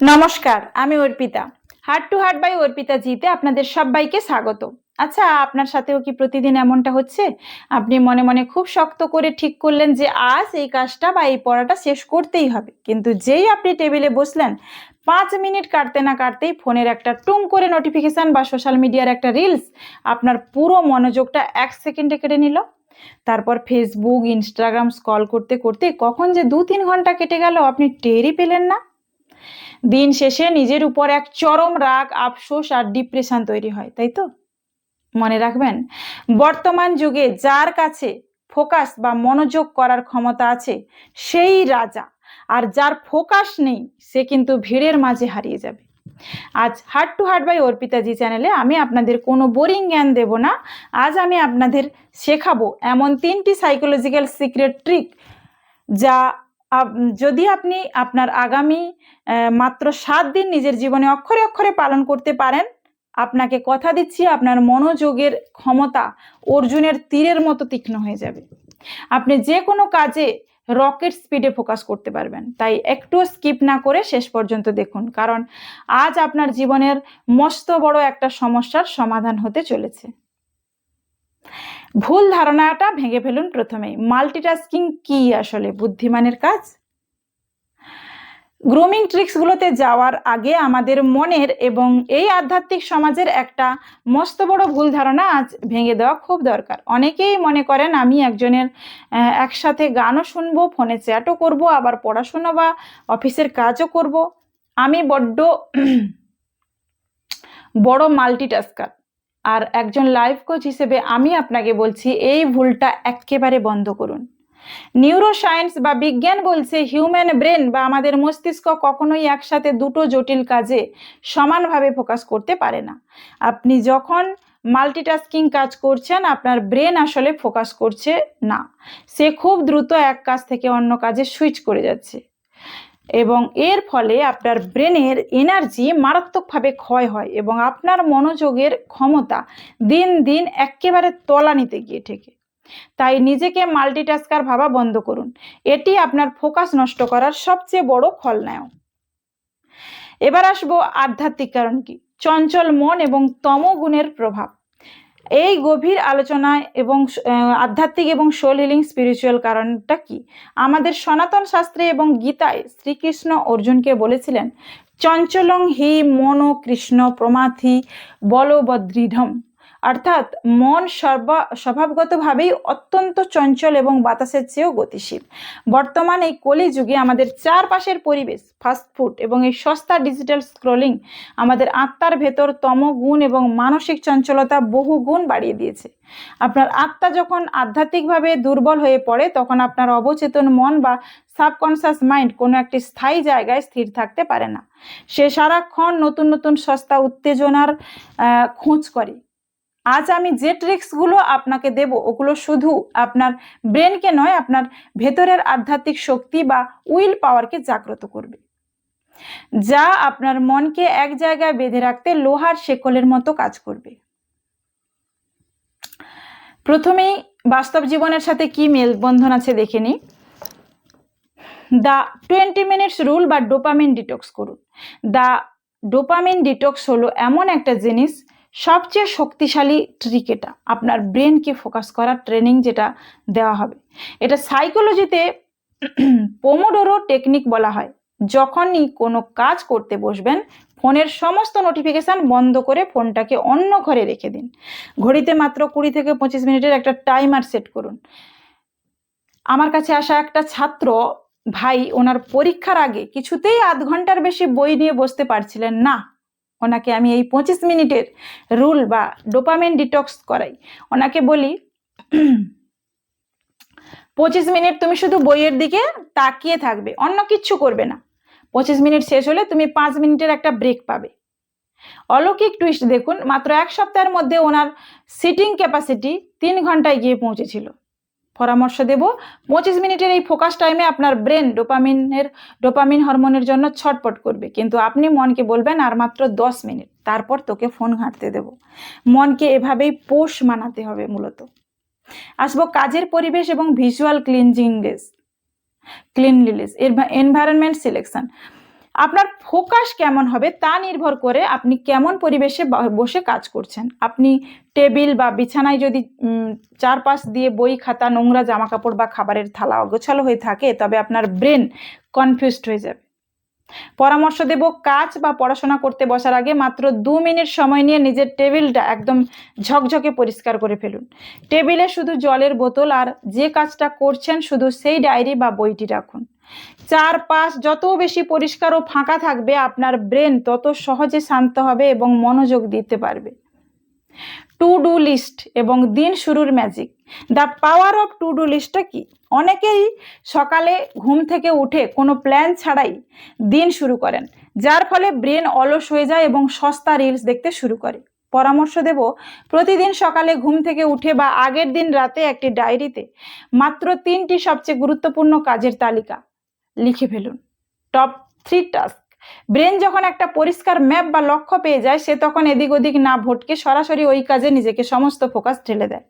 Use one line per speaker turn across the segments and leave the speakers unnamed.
নমস্কার, আমি Arpita. Heart to heart by Arpita জিতে আপনাদের সবাইকে স্বাগত। আচ্ছা, আপনার সাথেও কি প্রতিদিন এমনটা হচ্ছে? আপনি মনে মনে খুব শক্ত করে ঠিক করলেন যে আজ এই কাজটা বা এই পড়াটা শেষ করতেই হবে, কিন্তু যেই আপনি টেবিলে বসলেন 5 মিনিট কাটতে না কাটতেই ফোনের একটা টুং করে নোটিফিকেশন বা সোশ্যাল মিডিয়ার একটা রিলস আপনার পুরো মনোযোগটা 1 সেকেন্ডে কেড়ে নিল। তারপর ফেসবুক, ইনস্টাগ্রাম স্ক্রল করতে করতে কখন যে 2-3 ঘন্টা কেটে গেল আপনি টেরই পেলেন না। দিন শেষে নিজের উপর এক চরম রাগ, আফসোস আর ডিপ্রেশন তৈরি হয়, তাই তো? মনে রাখবেন, বর্তমান যুগে যার কাছে ফোকাস বা মনোযোগ করার ক্ষমতা আছে সেই রাজা, আর যার ফোকাস নেই সে কিন্তু ভিড়ের মাঝে হারিয়ে যাবে। আজ হার্ট টু হার্ট বাই অর্পিতাজি চ্যানেলে আমি আপনাদের কোনো বোরিং জ্ঞান দেব না। আজ আমি আপনাদের শেখাবো এমন 3টি সাইকোলজিক্যাল সিক্রেট ট্রিক, যা যদি আপনি আপনার আগামী মাত্র 7 দিন নিজের জীবনে অক্ষরে অক্ষরে পালন করতে পারেন, আপনাকে কথা দিচ্ছি আপনার মনোযোগের ক্ষমতা অর্জুনের তীরের মতো তীক্ষ্ণ হয়ে যাবে। আপনি যে কোনো কাজে রকেট স্পিডে ফোকাস করতে পারবেন। তাই একটু স্কিপ না করে শেষ পর্যন্ত দেখুন, কারণ আজ আপনার জীবনের মস্ত বড় একটা সমস্যার সমাধান হতে চলেছে। ভুল ধারণাটা ভেঙে ফেলুন প্রথমেই। মাল্টিটাস্কিং কি আসলে বুদ্ধিমানের কাজ? গ্রুমিং ট্রিক্সগুলোতে যাওয়ার আগে আমাদের মনের এবং এই আধ্যাত্মিক সমাজের একটা মস্ত বড় ভুল ধারণা আজ ভেঙে দেওয়া খুব দরকার। অনেকেই মনে করেন আমি একজনের একসাথে গানও শুনবো, ফোনে চ্যাটও করব, আবার পড়াশোনা বা অফিসের কাজও করব। আমি বড় মাল্টিটাস্কার। আর একজন লাইফ কোচ হিসেবে আমি আপনাকে বলছি এই ভুলটা একেবারে বন্ধ করুন। নিউরোসায়েন্স বা বিজ্ঞান বলছে হিউম্যান ব্রেন বা আমাদের মস্তিষ্ক কখনোই একসাথে দুটো জটিল কাজে সমানভাবে ফোকাস করতে পারে না। আপনি যখন মাল্টিটাস্কিং কাজ করছেন, আপনার ব্রেন আসলে ফোকাস করছে না, সে খুব দ্রুত এক কাজ থেকে অন্য কাজে সুইচ করে যাচ্ছে, এবং এর ফলে আপনার ব্রেনের এনার্জি মারাত্মকভাবে ক্ষয় হয় এবং আপনার মনোযোগের ক্ষমতা দিন দিন একেবারে তলানিতে গিয়ে ঠেকে। তাই নিজেকে মাল্টিটাস্কার ভাবা বন্ধ করুন। এটি আপনার ফোকাস নষ্ট করার সবচেয়ে বড় খলনায়ক। এবার আসবো আধ্যাত্মিক কারণ কি, চঞ্চল মন এবং তমগুণের প্রভাব। এই গভীর আলোচনায় এবং আধ্যাত্মিক এবং সোল হিলিং স্পিরিচুয়াল কারণটা কি। আমাদের সনাতন শাস্ত্রে এবং গীতায় শ্রীকৃষ্ণ অর্জুনকে বলেছিলেন, চঞ্চলং হি মনো কৃষ্ণ প্রমাথি বলবদৃঢ়ম, অর্থাৎ মন স্বভাবগতভাবেই অত্যন্ত চঞ্চল এবং বাতাসের চেয়েও গতিশীল। বর্তমান এই কলিযুগে আমাদের চারপাশের পরিবেশ, ফাস্টফুড এবং এই সস্তা ডিজিটাল স্ক্রলিং আমাদের আত্মার ভেতর তমগুণ এবং মানসিক চঞ্চলতা বহু গুণ বাড়িয়ে দিয়েছে। আপনার আত্মা যখন আধ্যাত্মিকভাবে দুর্বল হয়ে পড়ে, তখন আপনার অবচেতন মন বা সাবকনসিয়াস মাইন্ড কোনো একটি স্থায়ী জায়গায় স্থির থাকতে পারে না। সে সারাক্ষণ নতুন নতুন সস্তা উত্তেজনার খোঁজ করে। আজ আমি যে ট্রিক্সগুলো আপনাকে দেব, ওগুলো শুধু আপনার ব্রেনকে নয়, আপনার ভেতরের আধ্যাত্মিক শক্তি বা উইল পাওয়ারকে জাগ্রত করবে, যা আপনার মনকে এক জায়গায় বেঁধে রাখতে লোহার শেকলের মতো কাজ করবে। প্রথমেই বাস্তব জীবনের সাথে কি মেলবন্ধন আছে দেখে নিই। দ্য 20 মিনিটস রুল বা ডোপামিন ডিটক্স করুন। দ্য ডোপামিন ডিটক্স হলো এমন একটা জিনিস, সবচেয়ে শক্তিশালী ট্রিক। এটা আপনার ব্রেনকে ফোকাস করার ট্রেনিং যেটা দেওয়া হবে, এটা সাইকোলজিতে পোমোডোরো টেকনিক বলা হয়। যখনই কোনো কাজ করতে বসবেন, ফোনের সমস্ত নোটিফিকেশন বন্ধ করে ফোনটাকে অন্য ঘরে রেখে দিন। ঘড়িতে মাত্র 20 থেকে 25 মিনিটের একটা টাইমার সেট করুন। আমার কাছে আসা একটা ছাত্র ভাই, ওনার পরীক্ষার আগে কিছুতেই আধ ঘন্টার বেশি বই নিয়ে বসতে পারছিলেন না। ওনাকে আমি এই 25 মিনিটের রুল বা ডোপামিন ডিটক্স করাই। ওনাকে বলি 25 মিনিট তুমি শুধু বইয়ের দিকে তাকিয়ে থাকবে, অন্য কিচ্ছু করবে না। 25 মিনিট শেষ হলে তুমি 5 মিনিটের একটা ব্রেক পাবে। অলৌকিক টুইস্ট দেখুন, মাত্র 1 সপ্তাহের মধ্যে ওনার সিটিং ক্যাপাসিটি 3 ঘন্টায় গিয়ে পৌঁছেছিল। পরামর্শ দেব, 25 মিনিটের এই ফোকাস টাইমে আপনার ব্রেন ডোপামিন হরমোনের জন্য ছটপট করবে, কিন্তু আপনি মনকে বলবেন আর মাত্র 10 মিনিট, তারপর তোকে ফোন ঘাঁটতে দেব। মনকে এভাবেই পোষ মানাতে হবে। মূলত আসবো কাজের পরিবেশ এবং ভিজুয়াল ক্লিনলিনেস, এনভায়রনমেন্ট সিলেকশন। আপনার ফোকাস কেমন হবে তা নির্ভর করে আপনি কেমন পরিবেশে বসে কাজ করছেন। আপনি টেবিল বা বিছানায় যদি চারপাশ দিয়ে বই খাতা নোংরা জামা কাপড় বা খাবারের থালা অগোছালো হয়ে থাকে, তবে আপনার ব্রেন কনফিউজড হয়ে যাবে। পরামর্শ দেব, কাজ বা পড়াশোনা করতে বসার আগে মাত্র 2 মিনিট সময় নিয়ে নিজের টেবিলটা একদম ঝকঝকে পরিষ্কার করে ফেলুন। টেবিলে শুধু জলের বোতল আর যে কাজটা করছেন শুধু সেই ডায়েরি বা বইটি রাখুন। চারপাশ যত বেশি পরিষ্কার ও ফাঁকা থাকবে, আপনার ব্রেন তত সহজে শান্ত হবে এবং মনোযোগ দিতে পারবে। টু ডু লিস্ট এবং দিন শুরুর magic. The power of to do লিস্টটা কি? অনেকেই সকালে ঘুম থেকে উঠে কোনো প্ল্যান ছাড়াই দিন শুরু করেন, যার ফলে ব্রেন অলস হয়ে যায় এবং সস্তা রিলস দেখতে শুরু করে। পরামর্শ দেব, প্রতিদিন সকালে ঘুম থেকে উঠে বা আগের দিন রাতে একটি ডায়েরিতে মাত্র 3টি সবচেয়ে গুরুত্বপূর্ণ কাজের তালিকা লিখে ফেলুন। Top 3 task. ব্রেন যখন একটা পরিষ্কার ম্যাপ বা লক্ষ্য পেয়ে যায়, সে তখন এদিক ওদিক না ভটকে সরাসরি ওই কাজে নিজেকে সমস্ত ফোকাস ঢেলে দেয়।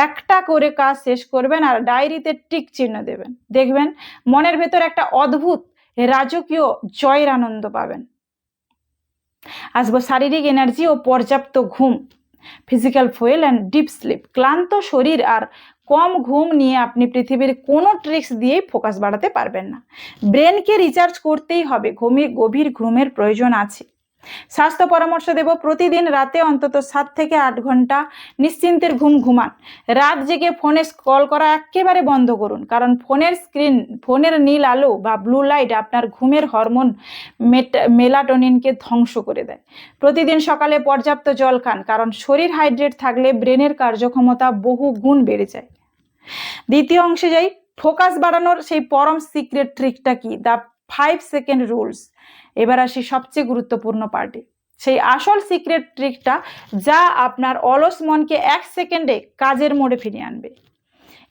একটা করে কাজ শেষ করবেন আর ডায়েরিতে টিক চিহ্ন দেবেন, দেখবেন মনের ভেতর একটা অদ্ভুত রাজকীয় জয়ের আনন্দ পাবেন। আসবো শারীরিক এনার্জি ও পর্যাপ্ত ঘুম, physical fuel and deep sleep. ক্লান্ত শরীর আর কম ঘুম নিয়ে আপনি পৃথিবীর কোনো ট্রিক্স দিয়েই ফোকাস বাড়াতে পারবেন না। ব্রেনকে রিচার্জ করতেই হবে, গভীর ঘুমের প্রয়োজন আছে। স্বাস্থ্য পরামর্শ দেব, প্রতিদিন রাতে অন্তত 7 থেকে 8 ঘন্টা নিশ্চিন্তের ঘুম ঘুমান। রাত জেগে ফোনে স্ক্রল করা একেবারে বন্ধ করুন, কারণ ফোনের নীল আলো বা ব্লু লাইট আপনার ঘুমের হরমোন মেলাটোনিনকে ধ্বংস করে দেয়। প্রতিদিন সকালে পর্যাপ্ত জল খান, কারণ শরীর হাইড্রেট থাকলে ব্রেনের কার্যক্ষমতা বহু গুণ বেড়ে যায়। দ্বিতীয় অংশে যাই, ফোকাস বাড়ানোর সেই পরম সিক্রেট ট্রিকটা কি? The 5 second rules. এবার আসি সবচেয়ে গুরুত্বপূর্ণ পার্টি, সেই আসল সিক্রেট ট্রিকটা যা আপনার অলস মনকে 1 সেকেন্ডে কাজের মোড়ে ফিরিয়ে আনবে।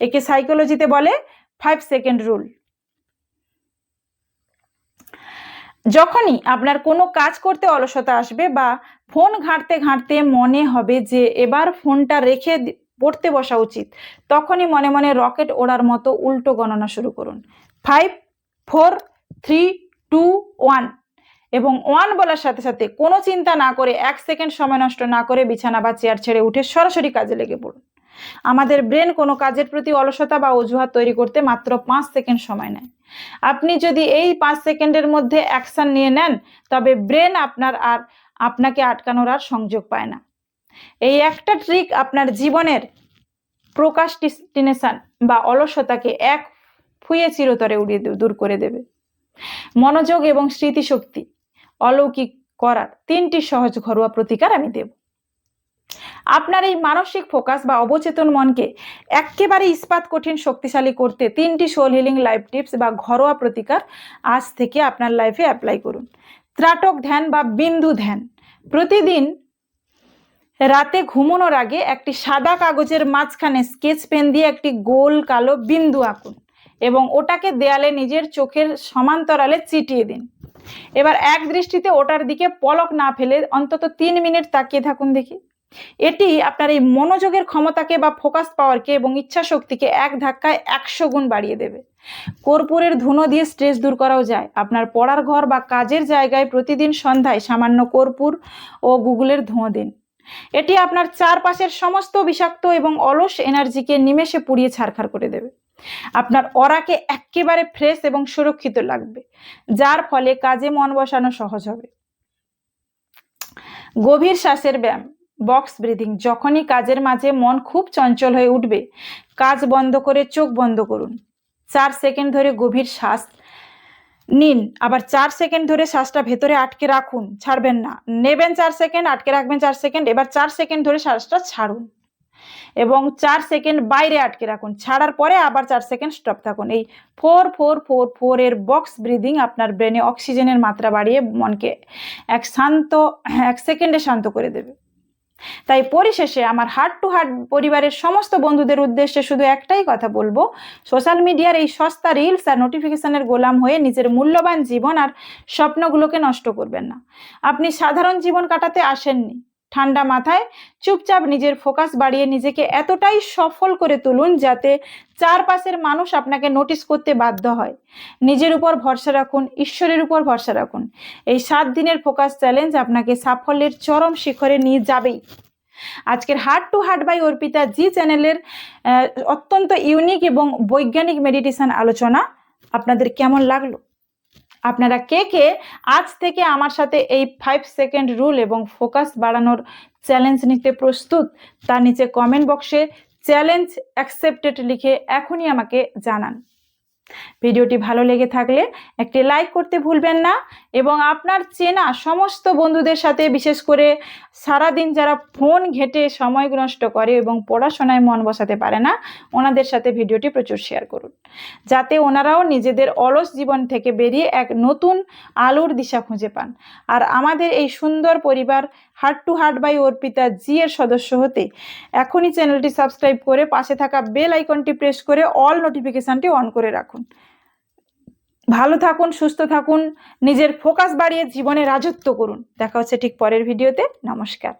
একে সাইকোলজিতে বলে 5 সেকেন্ড রুল। যখনই আপনার কোনো কাজ করতে অলসতা আসবে বা ফোন ঘাঁটতে ঘাঁটতে মনে হবে যে এবার ফোনটা রেখে পড়তে বসা উচিত, তখনই মনে মনে রকেট ওড়ার মতো উল্টো গণনা শুরু করুন। 5, 4, 3, 2, 1 এবং 1 বলার সাথে সাথে কোনো চিন্তা না করে 1 সেকেন্ড সময় নষ্ট না করে বিছানা বা চেয়ার ছেড়ে উঠে সরাসরি কাজে লেগে পড়ুন। আমাদের ব্রেন কোনো কাজের প্রতি অলসতা বা অজুহাত তৈরি করতে মাত্র 5 সেকেন্ড সময় নেয়। আপনি যদি এই 5 সেকেন্ডের মধ্যে অ্যাকশন নিয়ে নেন, তবে ব্রেন আপনাকে আটকানোর আর সংযোগ পায় না। এই একটা ট্রিক আপনার জীবনের প্রোক্রাস্টিনেশন বা অলসতাকে এক ফুয়ে চিরতরে উড়িয়ে দূর করে দেবে। মনোযোগ এবং স্মৃতিশক্তি অলৌকিক করার 3টি সহজ ঘরোয়া প্রতিকার আমি দেব। আপনার এই মানসিক ফোকাস বা অবচেতন মনকে একেবারে ইস্পাত কঠিন শক্তিশালী করতে 3টি সোল হিলিং লাইফ টিপস বা ঘরোয়া প্রতিকার আজ থেকে আপনার লাইফে অ্যাপ্লাই করুন। ত্রাটক ধ্যান বা বিন্দু ধ্যান। প্রতিদিন রাতে ঘুমানোর আগে একটি সাদা কাগজের মাঝখানে স্কেচ পেন দিয়ে একটি গোল কালো বিন্দু আঁকুন এবং ওটাকে দেয়ালে নিজের চোখের সমান্তরালে চিটিয়ে দিন। এবার এক দৃষ্টিতে ওটার দিকে পলক না ফেলে অন্তত 3 মিনিট তাকিয়ে থাকুন দেখি। এটি আপনার এই মনোযোগের ক্ষমতাকে বা ফোকাস পাওয়ারকে এবং ইচ্ছা শক্তিকে এক ধাক্কায় 100 গুণ বাড়িয়ে দেবে। কর্পূরের ধুনো দিয়ে স্ট্রেস দূর করাও যায়। আপনার পড়ার ঘর বা কাজের জায়গায় প্রতিদিন সন্ধ্যায় সামান্য কর্পূর ও গুগলের ধোঁয়া দিন। এটি আপনার চারপাশের সমস্ত বিষাক্ত এবং অলস এনার্জিকে নিমেষে পুড়িয়ে ছারখার করে দেবে। আপনার অরাকে একেবারে ফ্রেশ এবং সুরক্ষিত লাগবে, যার ফলে কাজে মন বসানো সহজ হবে। গভীর শ্বাসের ব্যায়াম, বক্স ব্রিদিং। যখনই কাজের মাঝে মন খুব চঞ্চল হয়ে উঠবে, কাজ বন্ধ করে চোখ বন্ধ করুন। 4 সেকেন্ড ধরে গভীর শ্বাস নিন, আবার 4 সেকেন্ড ধরে শ্বাসটা ভেতরে আটকে রাখুন, ছাড়বেন না। নেবেন 4 সেকেন্ড, আটকে রাখবেন 4 সেকেন্ড, এবার 4 সেকেন্ড ধরে শ্বাসটা ছাড়ুন এবং 4 সেকেন্ড বাইরে আটকে রাখুন, ছাড়ার পরে আবার 4 সেকেন্ড স্টপ থাকুন। এই 4-4-4-4 এর বক্স ব্রিদিং আপনার ব্রেনে অক্সিজেনের মাত্রা বাড়িয়ে মনকে 1 সেকেন্ডে শান্ত করে দেবে। তাই পরিশেষে আমার হার্ট টু হার্ট পরিবারের সমস্ত বন্ধুদের উদ্দেশ্যে শুধু একটাই কথা বলবো, সোশ্যাল মিডিয়ার এই সস্তা রিলস আর নোটিফিকেশনের গোলাম হয়ে নিজের মূল্যবান জীবন আর স্বপ্নগুলোকে নষ্ট করবেন না। আপনি সাধারণ জীবন কাটাতে আসেননি, ঠান্ডা মাথায় চুপচাপ নিজের ফোকাস বাড়িয়ে নিজেকে এতটাই সফল করে তুলুন যাতে চারপাশের মানুষ আপনাকে নোটিস করতে বাধ্য হয়। নিজের উপর ভরসা রাখুন, ঈশ্বরের উপর ভরসা রাখুন। এই 7 দিনের ফোকাস চ্যালেঞ্জ আপনাকে সাফল্যের চরম শিখরে নিয়ে যাবেই। আজকের heart to heart by Arpita ji চ্যানেলের অত্যন্ত ইউনিক এবং বৈজ্ঞানিক মেডিটেশন আলোচনা আপনাদের কেমন লাগলো? আপনারা কে কে আজ থেকে আমার সাথে এই 5 সেকেন্ড রুল এবং ফোকাস বাড়ানোর চ্যালেঞ্জ নিতে প্রস্তুত? তার নিচে কমেন্ট বক্সে চ্যালেঞ্জ অ্যাকসেপ্টেড লিখে এখনই আমাকে জানান। ভিডিওটি ভালো লেগে থাকলে একটি লাইক করতে ভুলবেন না এবং আপনার চেনা সমস্ত বন্ধুদের সাথে, বিশেষ করে সারাদিন যারা ফোন ঘেঁটে সময় নষ্ট করে এবং পড়াশোনায় মন বসাতে পারে না, ওনাদের সাথে ভিডিওটি প্রচুর শেয়ার করুন, যাতে ওনারাও নিজেদের অলস জীবন থেকে বেরিয়ে এক নতুন আলোর দিশা খুঁজে পান। আর আমাদের এই সুন্দর পরিবার heart to heart by Arpita ji এর সদস্য হতে এখনই চ্যানেলটি সাবস্ক্রাইব করে পাশে থাকা বেল আইকনটি প্রেস করে অল নোটিফিকেশনটি অন করে রাখুন। ভালো থাকুন, সুস্থ থাকুন, নিজের ফোকাস বাড়িয়ে জীবনে রাজত্ব করুন। দেখা হচ্ছে ঠিক পরের ভিডিওতে। নমস্কার।